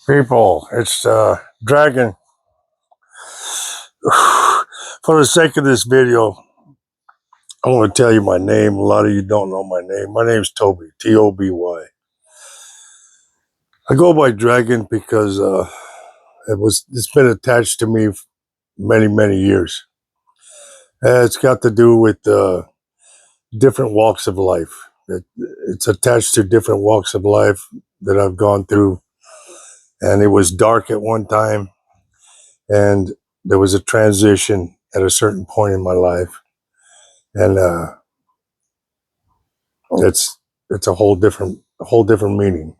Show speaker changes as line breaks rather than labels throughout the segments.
People, it's Dragon. For the sake of this video, I want to tell you my name. A lot of you don't know my name. My name's Toby, Toby. I go by Dragon because it's been attached to me many years. It's got to do with different walks of life. It's attached to different walks of life that I've gone through, and it was dark at one time, and there was a transition at a certain point in my life, and it's it's a whole different meaning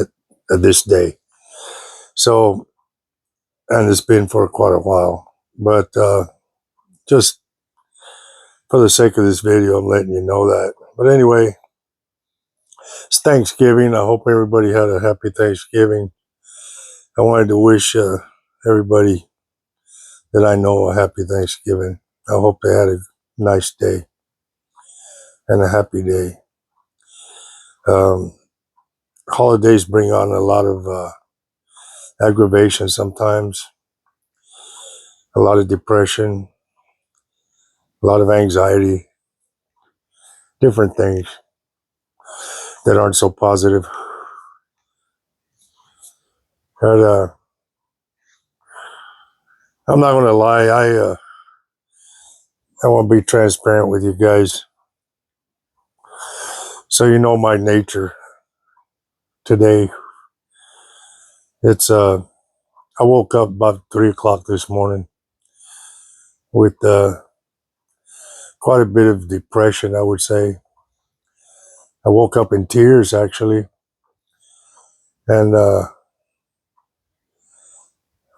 at, at this day. So, and it's been for quite a while, but just for the sake of this video, I'm letting you know that. But anyway, it's Thanksgiving. I hope everybody had a happy Thanksgiving. I wanted to wish everybody that I know a happy Thanksgiving. I hope they had a nice day and a happy day. Um, Holidays bring on a lot of aggravation sometimes, a lot of depression, a lot of anxiety, different things that aren't so positive. But I'm not going to lie. I want to be transparent with you guys, so you know my nature today. It's I woke up about 3 o'clock this morning with quite a bit of depression, I would say. I woke up in tears actually, and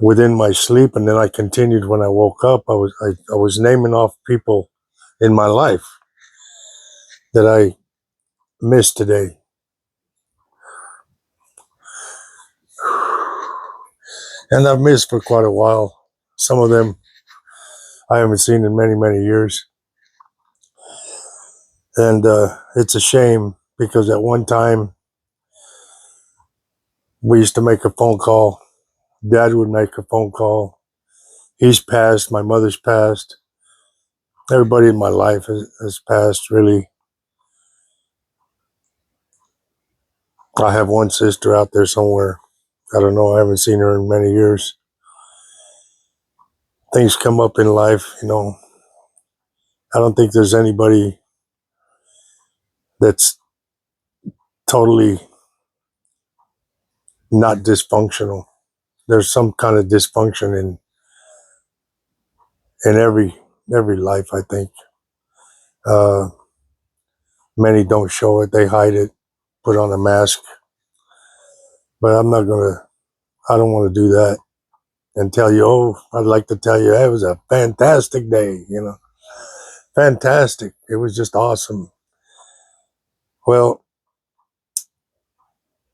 within my sleep, and then I continued when I woke up. I was naming off people in my life that I missed today. And I've missed for quite a while. Some of them I haven't seen in many years. And it's a shame because at one time we used to make a phone call. Dad would make a phone call. He's passed. My mother's passed. Everybody in my life has passed, really. I have one sister out there somewhere. I don't know. I haven't seen her in many years. Things come up in life, you know. I don't think there's anybody that's totally not dysfunctional. There's some kind of dysfunction in every life, I think. Uh, Many don't show it; they hide it, put on a mask. But I'm not gonna. I don't want to do that and tell you. Oh, I'd like to tell you it was a fantastic day. You know, fantastic. It was just awesome. Well,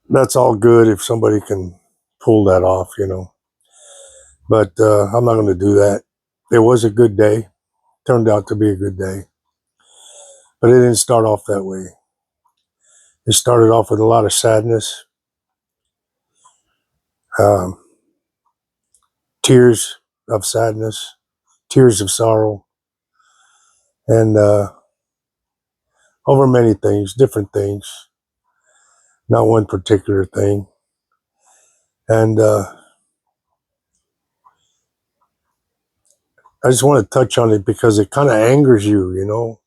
that's all good if somebody can pull that off. You know, but I'm not going to do that. It was a good day. Turned out to be a good day, but it didn't start off that way. It started off with a lot of sadness, um, tears of sadness, tears of sorrow, and over many things, different things, not one particular thing. And I just want to touch on it because it kind of angers you, you know.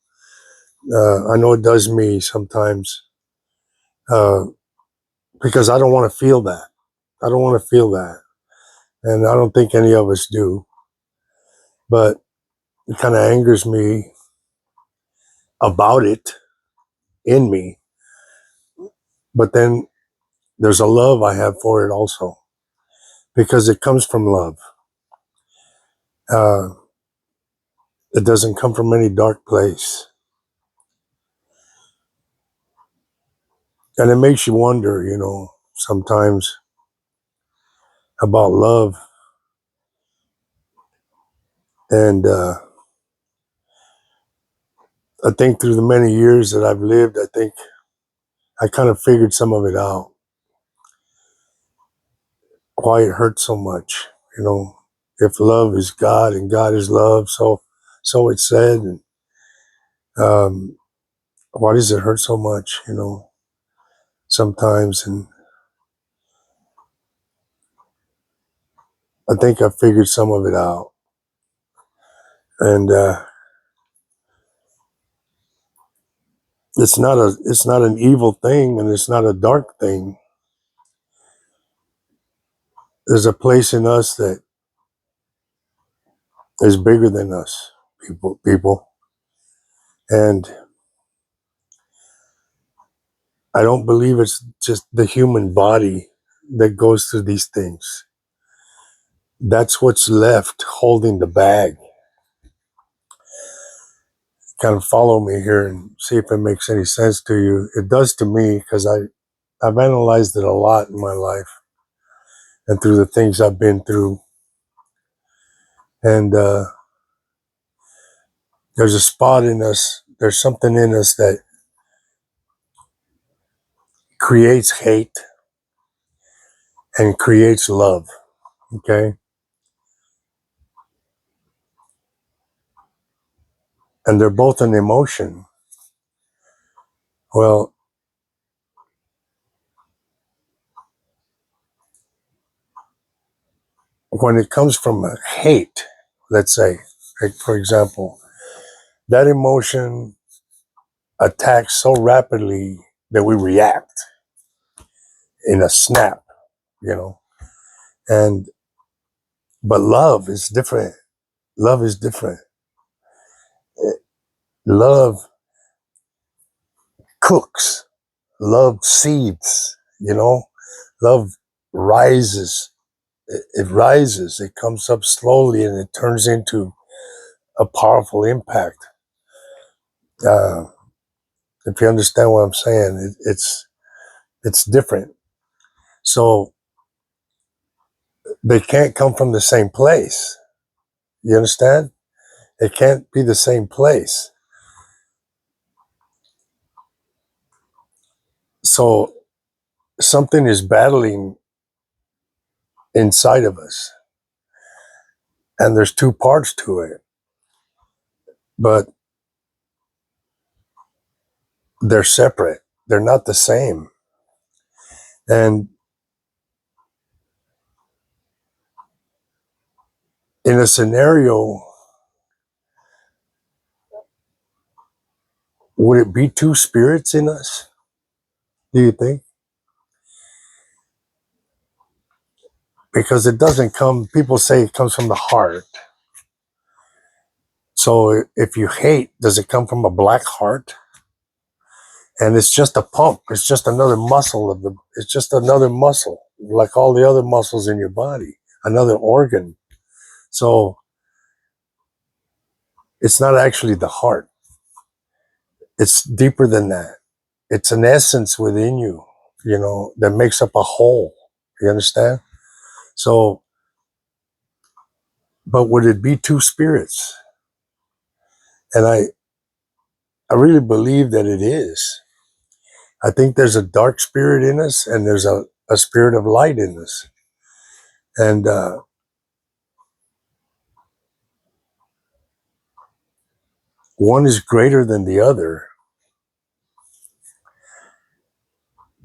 I know it does me sometimes uh, because I don't want to feel that. I don't want to feel that. And I don't think any of us do. But it kind of angers me about it in me. But then there's a love I have for it also because it comes from love. Uh, it doesn't come from any dark place. And it makes you wonder, you know, sometimes about love. And I think through the many years that I've lived, I think I kind of figured some of it out. why it hurts so much. If love is God and God is love, so it's said. And why does it hurt so much? Sometimes, and I think I figured some of it out. And it's not an evil thing, and it's not a dark thing. There's a place in us that is bigger than us, people. And I don't believe it's just the human body that goes through these things. That's what's left holding the bag. Kind of follow me here and see if it makes any sense to you. It does to me, because I've analyzed it a lot in my life and through the things I've been through. And there's a spot in us, there's something in us that creates hate and creates love. Okay. And they're both an emotion. Well, when it comes from a hate, let's say, like for example, that emotion attacks so rapidly that we react in a snap, you know. And but love is different. Love is different. Love cooks. Love seeds, Love rises. It rises. It comes up slowly, and it turns into a powerful impact. Uh, if you understand what I'm saying, it's different. So they can't come from the same place. You understand? It can't be the same place. So something is battling inside of us, and there's two parts to it, but they're separate. They're not the same. And in a scenario, would it be two spirits in us? Do you think? Because it doesn't come, people say it comes from the heart. So if you hate, does it come from a black heart? And it's just a pump. It's just another muscle it's just another muscle, like all the other muscles in your body, another organ. So it's not actually the heart. It's deeper than that. It's an essence within you, that makes up a whole. You understand? So, but would it be two spirits? And I really believe that it is. I think there's a dark spirit in us, and there's a spirit of light in us. And one is greater than the other,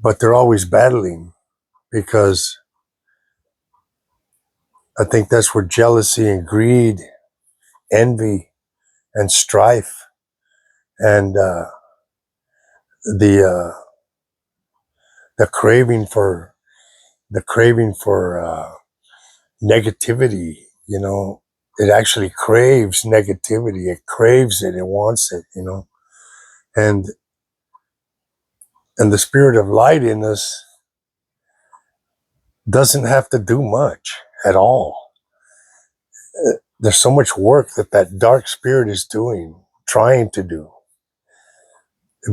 but they're always battling, because I think that's where jealousy and greed, envy and strife, and the the craving for negativity. It actually craves negativity. It craves it. It wants it. And the spirit of light in us doesn't have to do much at all. There's so much work that dark spirit is doing, trying to do.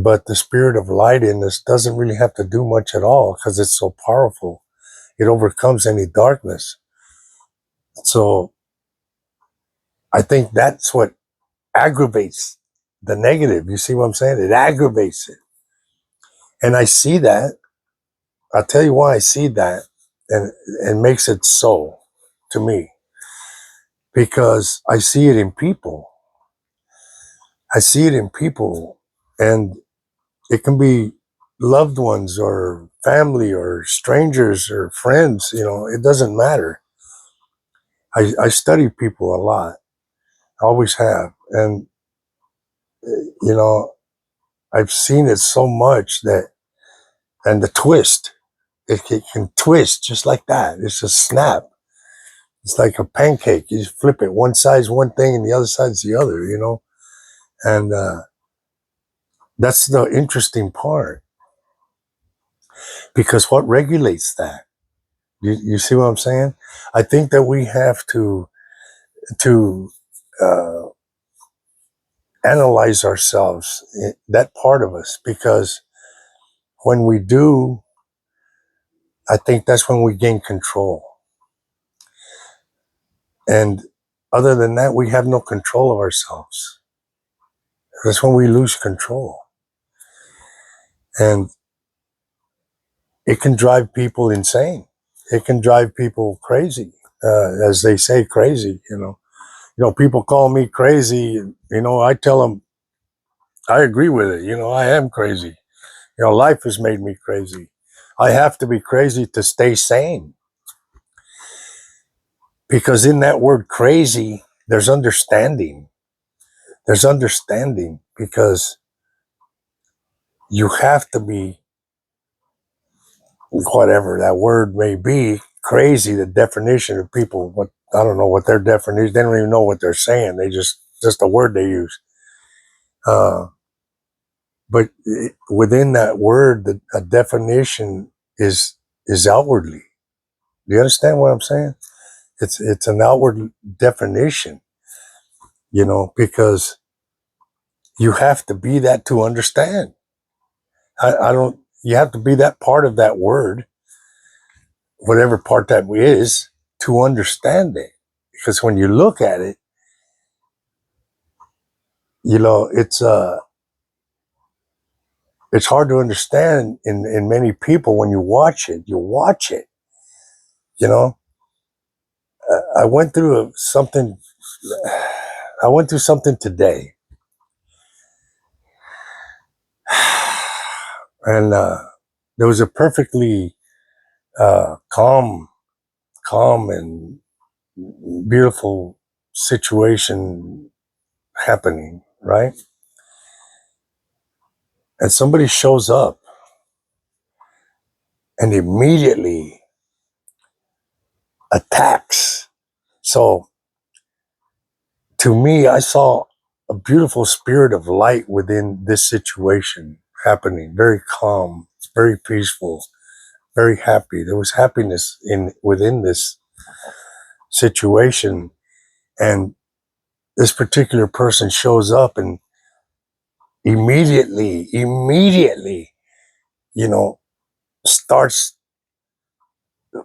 But the spirit of light in us doesn't really have to do much at all, because it's so powerful. It overcomes any darkness. So I think that's what aggravates the negative. You see what I'm saying? It aggravates it. And I see that. I'll tell you why I see that. and makes it so to me, because I see it in people. I see it in people, and it can be loved ones or family or strangers or friends. It doesn't matter. I study people a lot. I always have, and you know, I've seen it so much that, and the twist, it can twist just like that. It's a snap. It's like a pancake. You just flip it. One side's one thing and the other side's the other. And that's the interesting part, because what regulates that? You see what I'm saying? I think that we have to uh, analyze ourselves, that part of us, because when we do, I think that's when we gain control. And other than that, we have no control of ourselves. That's when we lose control. And it can drive people insane. It can drive people crazy, as they say, crazy. People call me crazy. I tell them I agree with it. I am crazy. Life has made me crazy. I have to be crazy to stay sane, because in that word crazy, there's understanding. There's understanding, because you have to be, whatever that word may be, crazy. The definition of people, what, I don't know what their definition. They don't even know what they're saying. They just a word they use. But within that word, a definition is outwardly. Do you understand what I'm saying? It's an outward definition, because you have to be that to understand. I don't. You have to be that part of that word, whatever part that is, to understand it. Because when you look at it, it's hard to understand in many people. When you watch it, you know. I went through something. I went through something today, and there was a perfectly calm and beautiful situation happening, right? And somebody shows up and immediately attacks. So to me, I saw a beautiful spirit of light within this situation happening, very calm, very peaceful, very happy. There was happiness within this situation. And this particular person shows up and immediately, you know, starts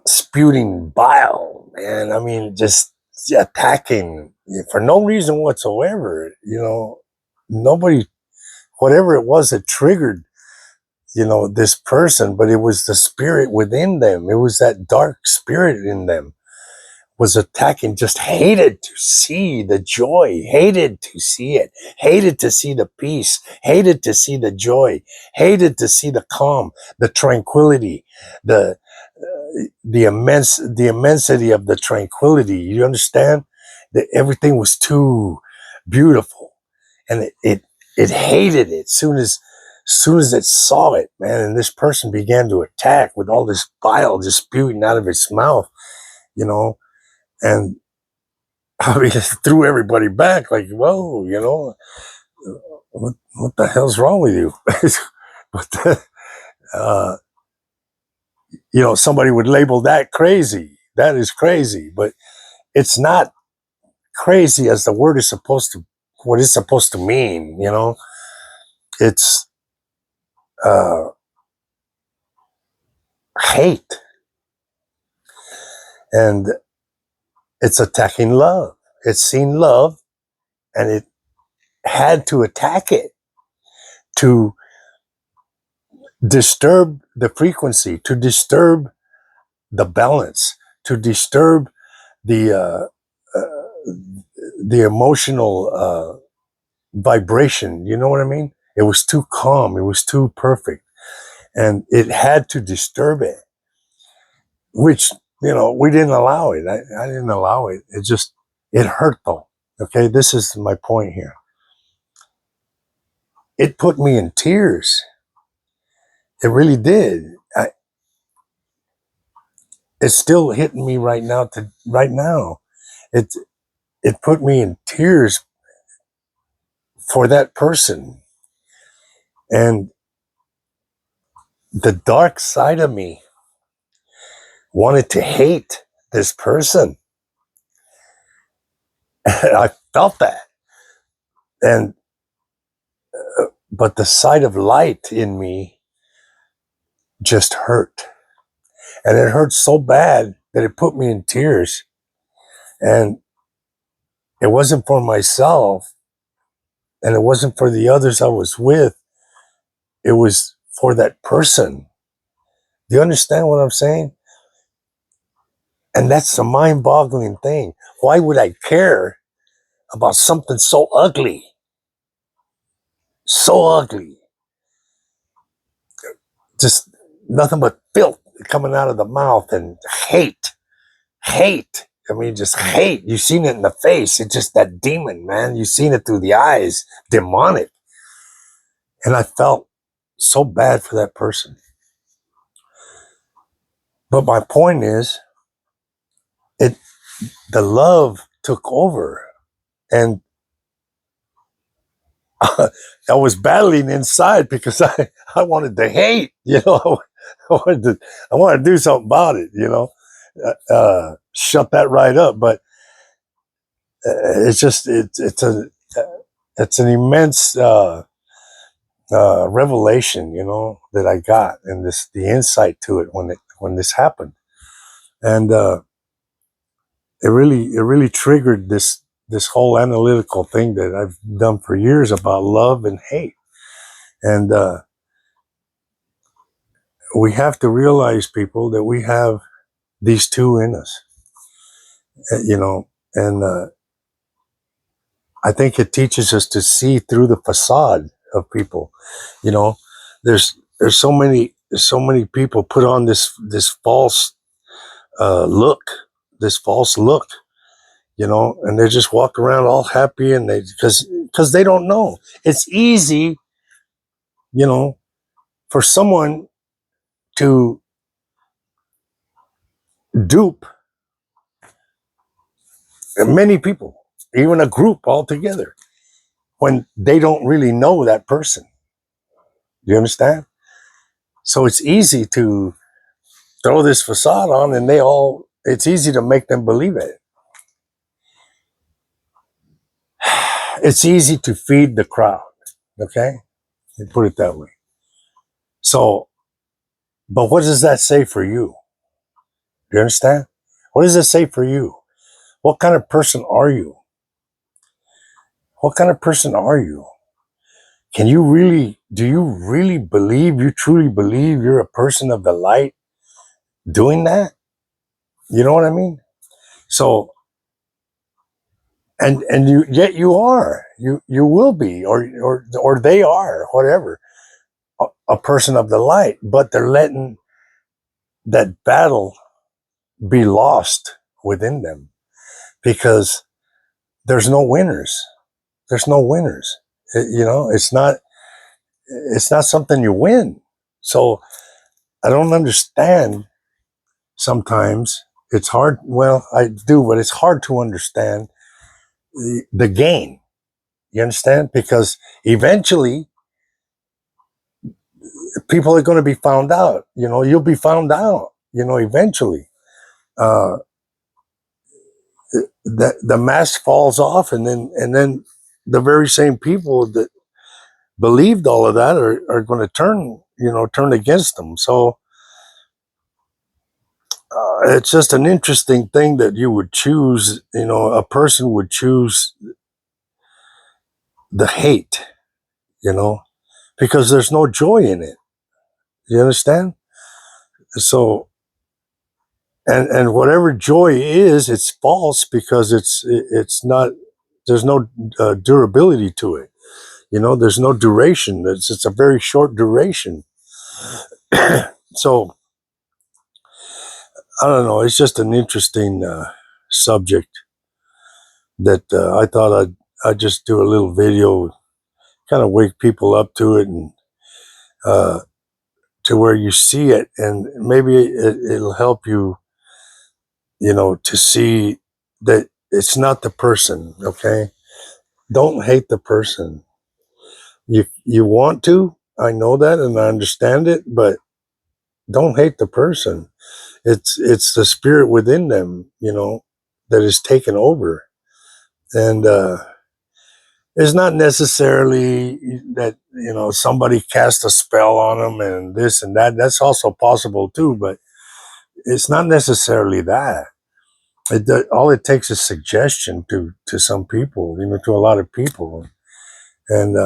spewing bile, man. I mean, just attacking for no reason whatsoever. Nobody, whatever it was that triggered, this person, but it was the spirit within them. It was that dark spirit in them was attacking, just hated to see the joy, hated to see it, hated to see the peace, hated to see the joy, hated to see the calm, the tranquility, the immensity of the tranquility. You understand that everything was too beautiful, and it hated it soon as it saw it, man. And this person began to attack with all this bile just spewing out of its mouth, you know, and I mean, it threw everybody back like, whoa, what the hell's wrong with you? But uh, somebody would label that crazy. That is crazy, but it's not crazy as the word is what it's supposed to mean. It's uh, hate, and it's attacking love. It's seen love, and it had to attack it to disturb the frequency, to disturb the balance, to disturb the the emotional vibration. You know what I mean? It was too calm. It was too perfect, and it had to disturb it, which we didn't allow it. I didn't allow it. It hurt though. Okay, this is my point here. It put me in tears. It really did. It's still hitting me right now. Right now, it it put me in tears for that person, and the dark side of me wanted to hate this person. I felt that, and but the side of light in me just hurt, and it hurt so bad that it put me in tears. And it wasn't for myself, and it wasn't for the others I was with. It was for that person. Do you understand what I'm saying? And that's the mind-boggling thing. Why would I care about something so ugly? So ugly. Just nothing but filth coming out of the mouth, and hate. Hate. I mean, just hate. You've seen it in the face. It's just that demon, man. You've seen it through the eyes. Demonic. And I felt so bad for that person. But my point is, the love took over, and I was battling inside because I wanted to hate, I wanted to do something about it, shut that right up. But it's just, it's an immense, revelation, that I got, and the insight to it when this happened. And, it really triggered this whole analytical thing that I've done for years about love and hate. And we have to realize, people, that we have these two in us, and I think it teaches us to see through the facade of people. You know, there's so many people put on this false look, this false look, and they just walk around all happy, and because they don't know. It's easy, for someone to dupe many people, even a group altogether, when they don't really know that person. Do you understand? So it's easy to throw this facade on, and it's easy to make them believe it. It's easy to feed the crowd. Okay? Put it that way. So, but what does that say for you? Do you understand? What does it say for you? What kind of person are you? What kind of person are you? Do you really you truly believe you're a person of the light doing that? You know what I mean? So, and yet you are, you will be, or they are, whatever, a person of the light, but they're letting that battle be lost within them, because there's no winners. There's no winners. It's not something you win. So I don't understand. Sometimes it's hard. Well, I do, but it's hard to understand the gain. You understand? Because eventually people are going to be found out. You'll be found out, eventually. Uh, the mask falls off, and then the very same people that believed all of that are going to turn against them. So it's just an interesting thing that you would choose, a person would choose the hate, because there's no joy in it. You understand? So And whatever joy is, it's false because it's not. There's no durability to it. There's no duration. It's a very short duration. So I don't know. It's just an interesting subject that I thought I'd just do a little video, kind of wake people up to it, and uh, to where you see it, and maybe it'll help you, to see that it's not the person. Okay, don't hate the person. You want to. I know that, and I understand it, but don't hate the person. It's the spirit within them, that is taken over, and it's not necessarily that somebody cast a spell on them and this and that. That's also possible too, but it's not necessarily that. All it takes is suggestion to some people, to a lot of people, and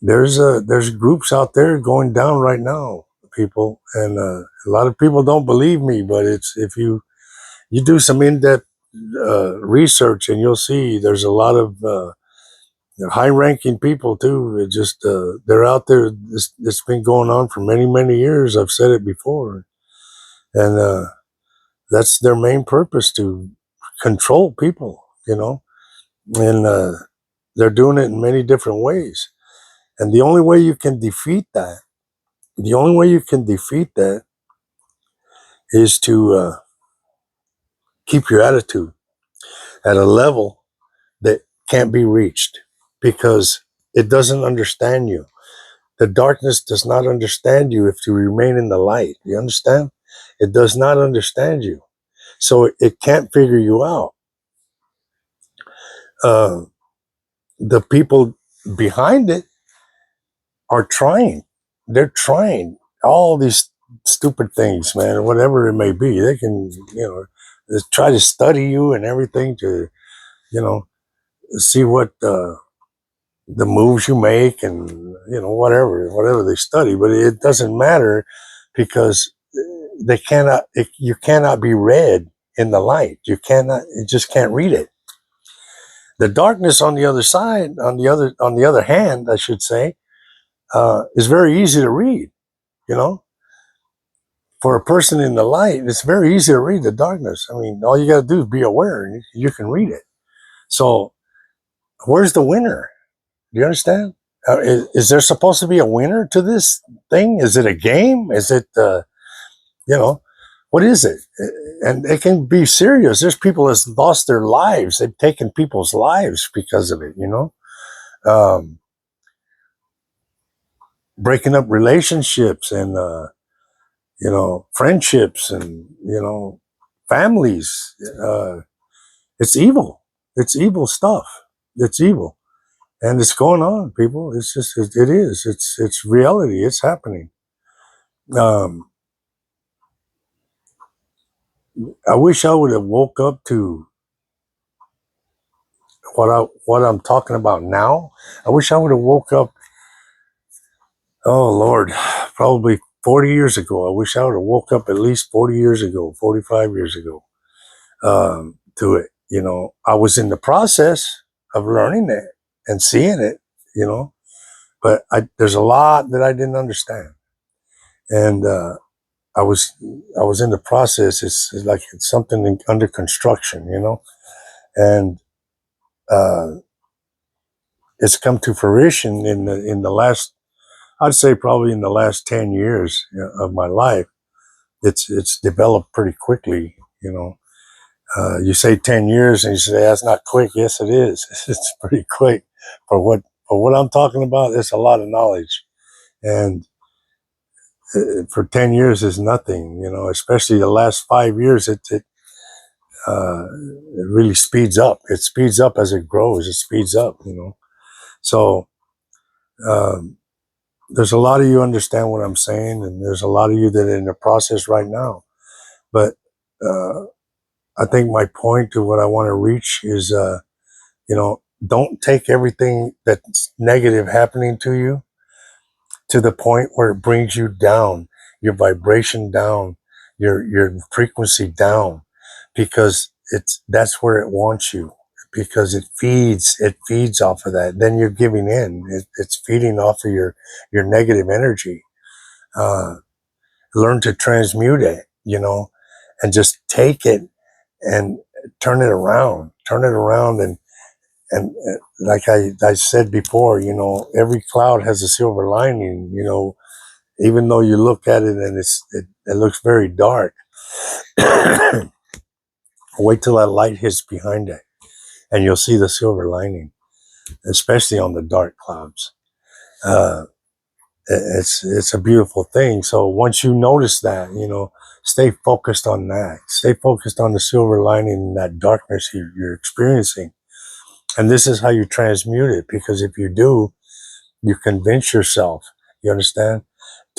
there's groups out there going down right now, people, and a lot of people don't believe me, but it's if you do some in-depth research, and you'll see there's a lot of high-ranking people too. It just they're out there. It's been going on for many, many years. I've said it before, and that's their main purpose, to control people. And they're doing it in many different ways. And the only way you can defeat that, is to keep your attitude at a level that can't be reached, because it doesn't understand you. The darkness does not understand you if you remain in the light. You understand? It does not understand you. So it can't figure you out. Uh, the people behind it are trying. They're trying all these stupid things, man, whatever it may be. They can, try to study you and everything to, you know, see what the moves you make, and whatever they study. But it doesn't matter, because you cannot be read in the light. You just can't read it. The darkness on the other side, on the other hand, I should say, is very easy to read. You know, for a person in the light, it's very easy to read the darkness. I mean, all you got to do is be aware, and you can read it. So, where's the winner? Do you understand? Is there supposed to be a winner to this thing? Is it a game? Is it, you know, what is it? And it can be serious. There's people that's lost their lives. They've taken people's lives because of it. Breaking up relationships, and friendships, and families. It's evil. It's evil stuff. It's evil, and it's going on, people. It's just it is. It's reality. It's happening. Um, I wish I would have woke up to what I'm talking about now. I wish I would have woke up. Oh Lord, probably 40 years ago. I wish I would have woke up at least 40 years ago, 45 years ago, to it. I was in the process of learning it and seeing it. But there's a lot that I didn't understand, and I was in the process. It's like it's something under construction, and uh, it's come to fruition in the last, I'd say probably in the last 10 years of my life. It's developed pretty quickly. You say 10 years, and you say that's not quick. Yes, it is. It's pretty quick for what I'm talking about. There's a lot of knowledge, and for 10 years is nothing. Especially the last 5 years, it really speeds up. It speeds up as it grows. It speeds up. So. Um, there's a lot of you understand what I'm saying, and there's a lot of you that are in the process right now. But uh, I think my point to what I want to reach is, don't take everything that's negative happening to you to the point where it brings you down, your vibration down. your frequency down, because that's where it wants you, because it feeds off of that. Then you're giving in. It's feeding off of your negative energy. Uh, Learn to transmute it, and just take it and turn it around, and like I said before, every cloud has a silver lining. Even though you look at it and it looks very dark, wait till that light hits behind it, and you'll see the silver lining, especially on the dark clouds. Uh, it's a beautiful thing. So once you notice that, stay focused on that. Stay focused on the silver lining in that darkness you're experiencing. And this is how you transmute it, because if you do, you convince yourself, you understand,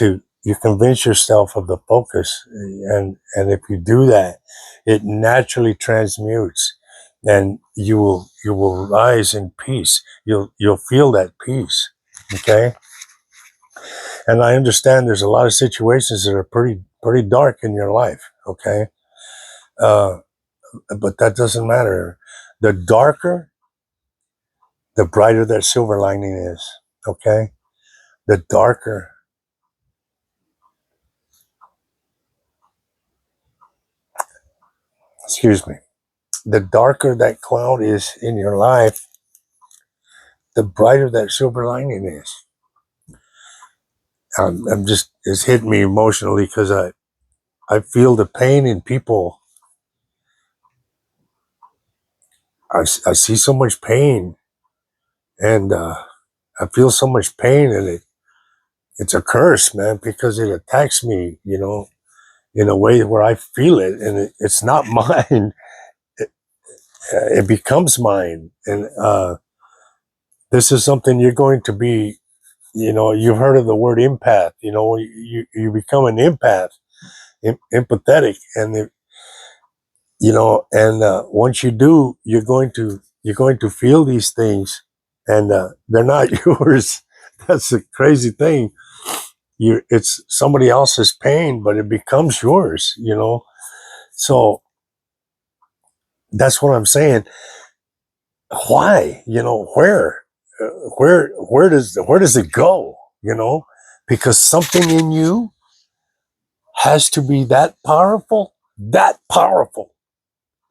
you convince yourself of the focus. And if you do that, it naturally transmutes, and you will rise in peace. You'll feel that peace. Okay. And I understand there's a lot of situations that are pretty dark in your life. Okay. uh, but that doesn't matter. The darker, the brighter that silver lining is. Okay. The darker, excuse me, the darker that cloud is in your life, the brighter that silver lining is. It's hitting me emotionally, because I feel the pain in people. I see so much pain, and I feel so much pain, and it's a curse, man, because it attacks me, in a way where I feel it, and it's not mine. It becomes mine. And this is something you're going to be, you've heard of the word empath. You become an empath, empathetic, and once you do, you're going to feel these things, and they're not yours. That's the crazy thing. It's somebody else's pain, but it becomes yours. So that's what I'm saying. Why? Where does it go? Because something in you has to be that powerful,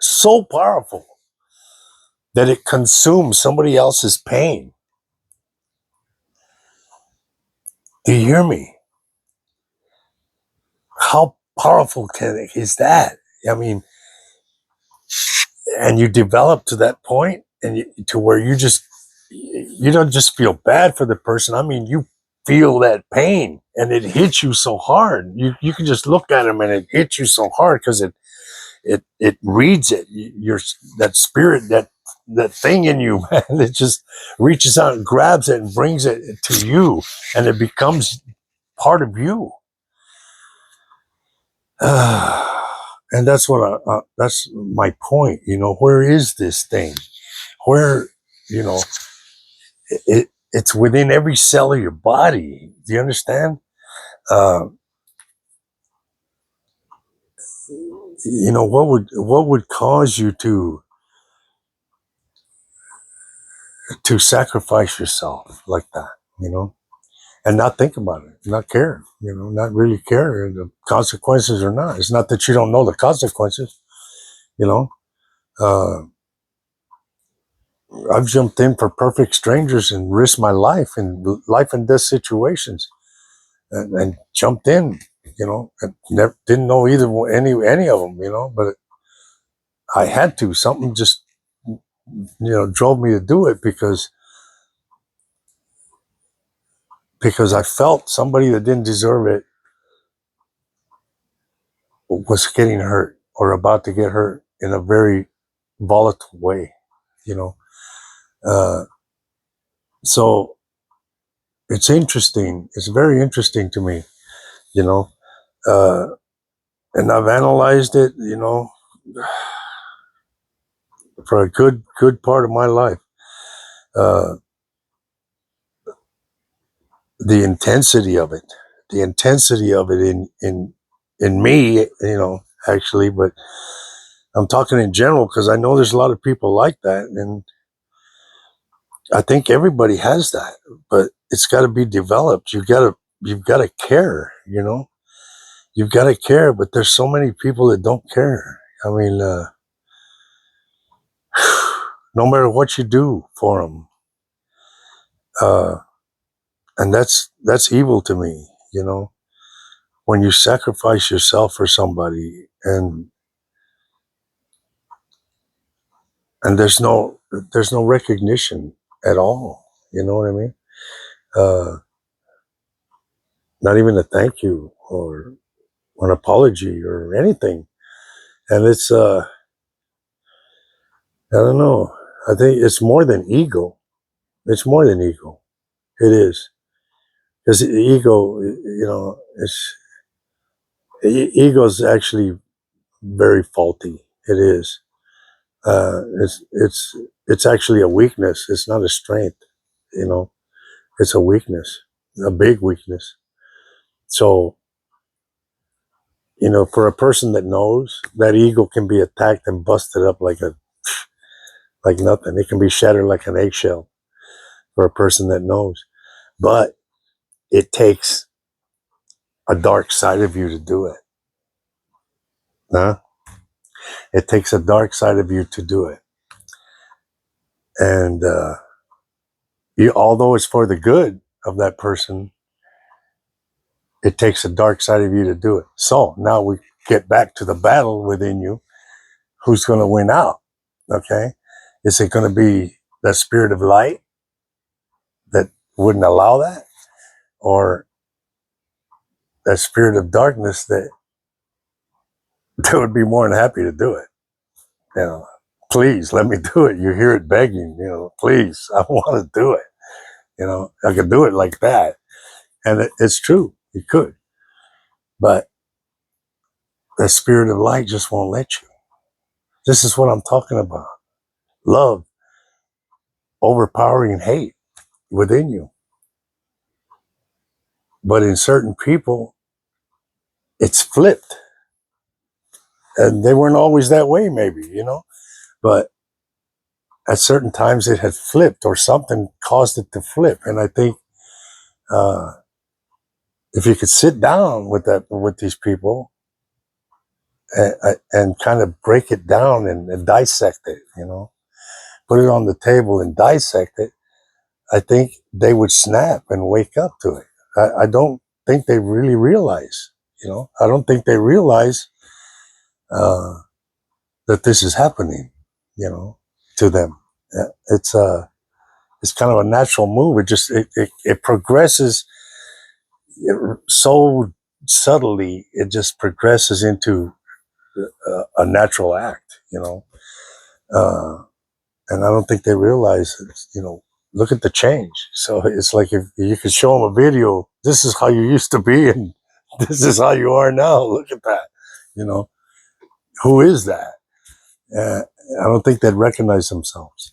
so powerful that it consumes somebody else's pain. Do you hear me? How powerful is that? I mean, and you develop to that point, and to where you don't just feel bad for the person. I mean, you feel that pain, and it hits you so hard. You can just look at them, and it hits you so hard, because it reads it. Your that spirit, that thing in you, man, it just reaches out and grabs it and brings it to you, and it becomes part of you. And that's my point. Where is this thing? Where, you know, it's within every cell of your body. Do you understand? Uh, what would cause you to sacrifice yourself like that? And not think about it, not care. Not really care the consequences or not. It's not that you don't know the consequences. You know, uh, I've jumped in for perfect strangers and risked my life in life and death situations, and jumped in. And never didn't know either any of them. But I had to. Something just drove me to do it, because I felt somebody that didn't deserve it was getting hurt or about to get hurt in a very volatile way. You know, uh, so it's interesting. It's very interesting to me. You know, uh, and I've analyzed it. For a good part of my life. Uh, the intensity of it in in me, actually, but I'm talking in general because I know there's a lot of people like that, and I think everybody has that, but it's got to be developed. You've got to care, you've got to care, but there's so many people that don't care. I mean, no matter what you do for them, uh, and that's evil to me, when you sacrifice yourself for somebody, and there's no recognition at all. You know what I mean? Uh, Not even a thank you or an apology or anything. And it's I don't know. I think it's more than ego. It's more than ego. It is, because ego, ego is actually very faulty. It is. It's actually a weakness. It's not a strength. You know, it's a weakness, a big weakness. So, for a person that knows, that ego can be attacked and busted up like nothing. It can be shattered like an eggshell for a person that knows. But it takes a dark side of you to do it. Huh? It takes a dark side of you to do it. And although it's for the good of that person, it takes a dark side of you to do it. So now we get back to the battle within you. Who's going to win out? Okay. Is it going to be that spirit of light that wouldn't allow that? Or that spirit of darkness that would be more than happy to do it? Please let me do it. You hear it begging, please, I want to do it. I could do it like that. And it's true, you could. But the spirit of light just won't let you. This is what I'm talking about. Love overpowering hate within you. But in certain people, it's flipped. And they weren't always that way, maybe, but at certain times it had flipped, or something caused it to flip. And I think uh, if you could sit down with these people and kind of break it down and dissect it, put it on the table and dissect it, I think they would snap and wake up to it. I don't think they really realize, I don't think they realize uh, that this is happening, to them. It's kind of a natural move. It progresses so subtly. It just progresses into a natural act, uh, and I don't think they realize, look at the change. So it's like if you could show them a video, this is how you used to be, and this is how you are now. Look at that. Who is that? I don't think they'd recognize themselves.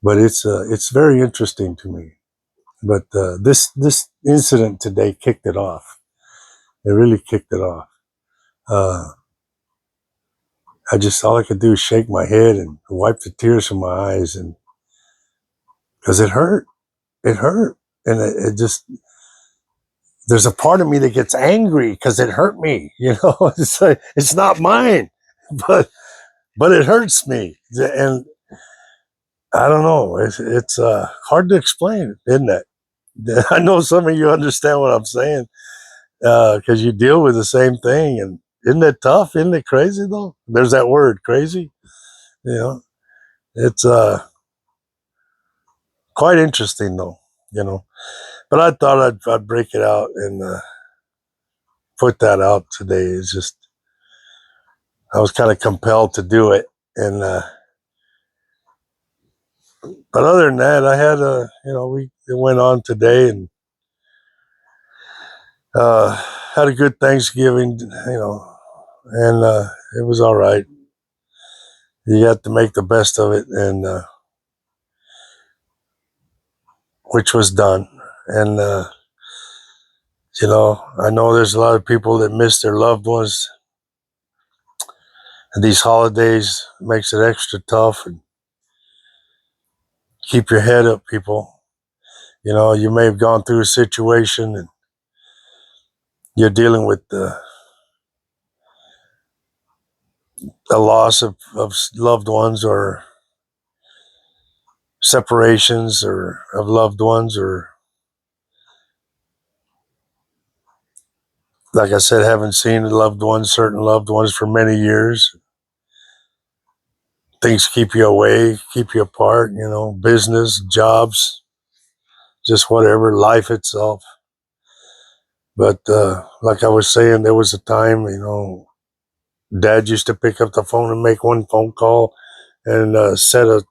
But it's very interesting to me. But this incident today kicked it off. It really kicked it off. Uh, all I could do is shake my head and wipe the tears from my eyes, and because it hurt, and it just, there's a part of me that gets angry because it hurt me. It's like, it's not mine, but it hurts me, and I don't know. It's hard to explain, isn't it? I know some of you understand what I'm saying, because you deal with the same thing, and isn't it tough? Isn't it crazy though? There's that word, crazy. You know, it's quite interesting though. You know, but I thought I'd break it out and put that out today. It's just I was kind of compelled to do it, and but other than that, I had it went on today, and uh, had a good Thanksgiving. And it was all right. You got to make the best of it, and which was done. And I know there's a lot of people that miss their loved ones, and these holidays makes it extra tough. And keep your head up, people. You may have gone through a situation and you're dealing with the loss of loved ones, or separations or of loved ones, or like I said, haven't seen certain loved ones for many years. Things keep you away, keep you apart, business, jobs, just whatever, life itself. But like I was saying, there was a time, Dad used to pick up the phone and make one phone call and set a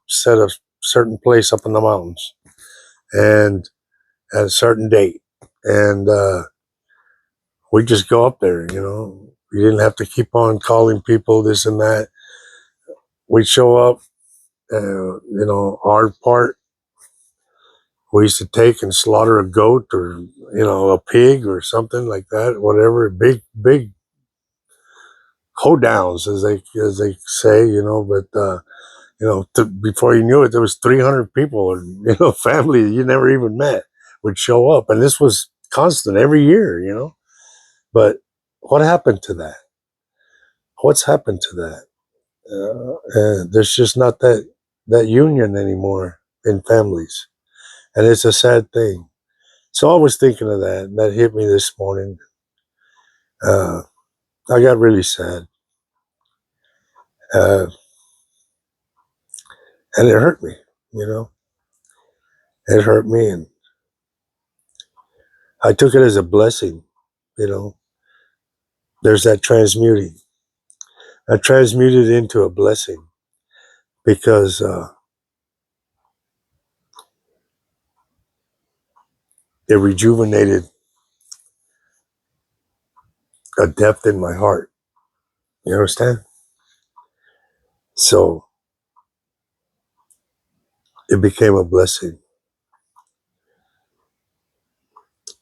certain place up in the mountains, and at a certain date, and we just go up there. You didn't have to keep on calling people, this and that. We'd show up. Our part, we used to take and slaughter a goat, or a pig or something like that, whatever. Big hoedowns, as they say. But before you knew it, there was 300 people, and family you never even met would show up, and this was constant every year. But what happened to that? What's happened to that? There's just not that union anymore in families, and it's a sad thing. So I was thinking of that, and that hit me this morning. Uh, I got really sad, uh, and it hurt me. You know, it hurt me, and I took it as a blessing. You know, there's that transmuting. I transmuted it into a blessing because it rejuvenated a depth in my heart. You understand? So it became a blessing.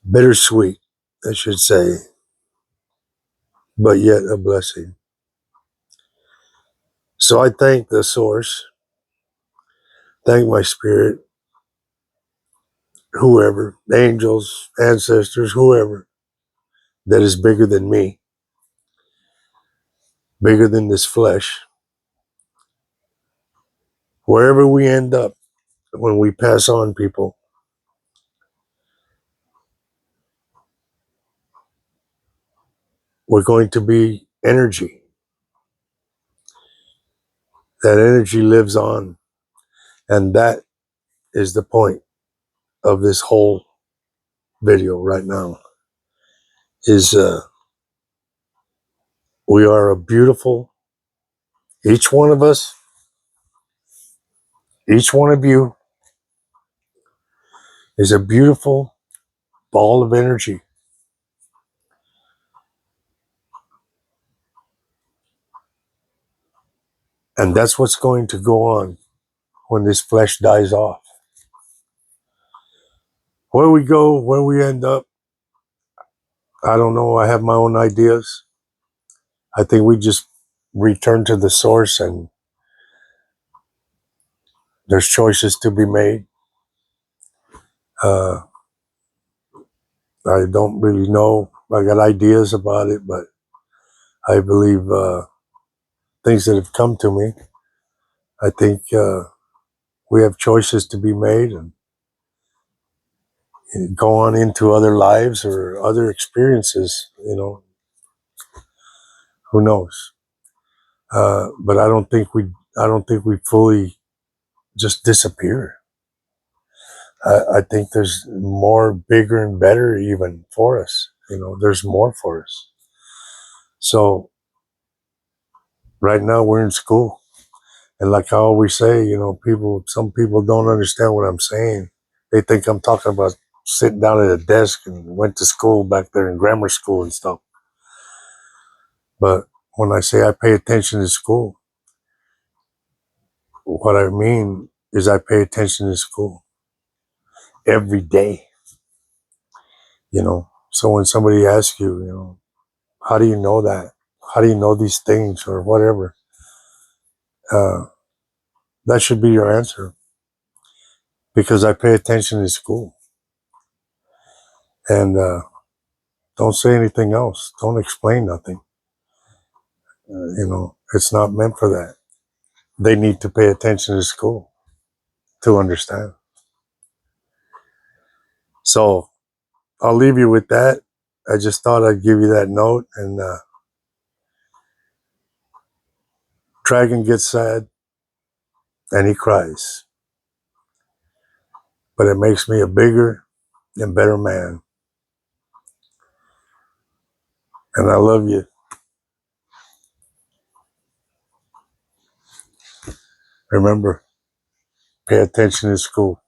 Bittersweet, I should say, but yet a blessing. So I thank the source, thank my spirit, whoever, angels, ancestors, whoever, that is bigger than me, bigger than this flesh. Wherever we end up when we pass on, people, we're going to be energy. That energy lives on. And that is the point of this whole video right now, is we are a beautiful, each one of us, each one of you is a beautiful ball of energy. And that's what's going to go on when this flesh dies off. Where we go, where we end up, I don't know. I have my own ideas. I think we just return to the source, and there's choices to be made. Uh, I don't really know. I got ideas about it, but I believe things that have come to me, I think we have choices to be made, and go on into other lives or other experiences. Who knows? But I don't think we fully just disappear. I think there's more, bigger and better even for us. There's more for us. So right now we're in school. And like I always say, some people don't understand what I'm saying. They think I'm talking about sitting down at a desk and went to school back there in grammar school and stuff. But when I say I pay attention to school, what I mean is I pay attention to school every day. So when somebody asks you, how do you know that? How do you know these things or whatever? Uh, that should be your answer, because I pay attention in school. And don't say anything else. Don't explain nothing. It's not meant for that. They need to pay attention to school to understand. So I'll leave you with that. I just thought I'd give you that note. And Dragon gets sad and he cries, but it makes me a bigger and better man. And I love you. Remember, pay attention in school.